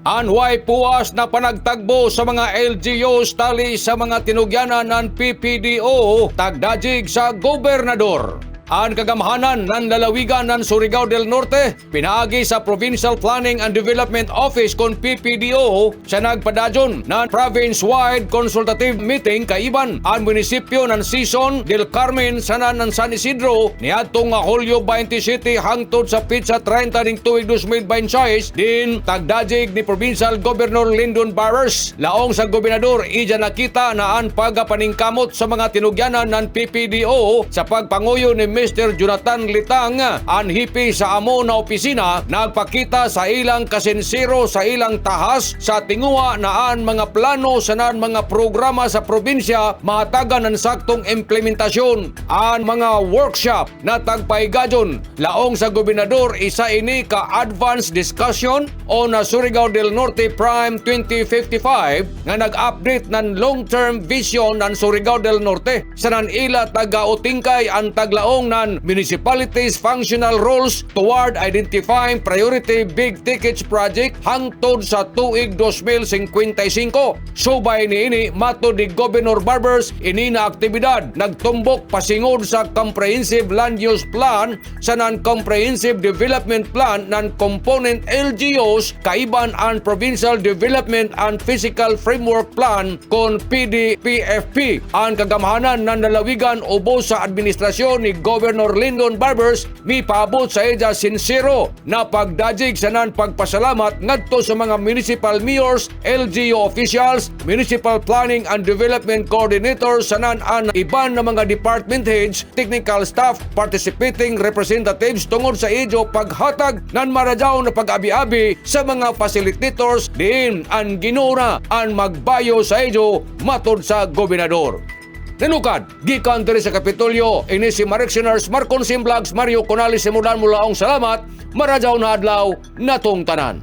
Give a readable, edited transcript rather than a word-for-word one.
Anway puwas na panagtagbo sa mga LGUs tali sa mga tinugyanan ng PPDO tagdajig sa gobernador. Ang kagamhanan ng lalawigan ng Surigao del Norte, pinaagi sa Provincial Planning and Development Office kon PPDO sa nagpadadyon ng province-wide consultative meeting kaiban ang munisipyo ng Sison del Carmen sanan ng San Isidro niadtong Hulyo 27 hangtod sa pitsa 30 ning tuig 2026 din tagdajig ni Provincial Governor Lyndon Barros. Laong sa gobernador ija nakita na ang pagapaningkamot sa mga tinugyanan ng PPDO sa pagpanguyo ni Mr. Jonathan Litang, ang hipi sa amo na opisina, nagpakita sa ilang kasinsiro sa ilang tahas sa tinguha na ang mga plano sa nan mga programa sa probinsya mahatagan ng saktong implementasyon. Ang mga workshop na tagpaigadyon laong sa gobernador isa ini ka advanced discussion o na Surigao del Norte Prime 2055 nga nag-update ng long-term vision ng Surigao del Norte sa nan ila taga-utingkay ang taglaong ng municipalities' functional roles toward identifying priority big tickets project hangtod sa tuig 2055. Subay niini mato ni Governor Barbers ini na aktibidad nagtumbok pasingod sa comprehensive land use plan sa non-comprehensive development plan ng component LGUs kaiban ang Provincial Development and Physical Framework Plan kon PDPFP. Ang kagamhanan ng lalawigan ubos sa administrasyon ni Governor Lyndon Barbers mipaabot sa ija sincero na pagdajig sa nan pagpasalamat ngadto sa mga municipal mayors, LGU officials, municipal planning and development coordinators sa nan an iban na mga department heads, technical staff, participating representatives tungod sa ijo paghatag nan maradyaw na pag-abi-abi sa mga facilitators din ang ginura ang magbayo sa ijo matod sa gobernador. Ninukad, gikan diri sa Kapitolyo, ini si Marexioners Marcon Vlogs, Mario Conales, simulan mula ang salamat, maradyaw na adlaw, natong tanan.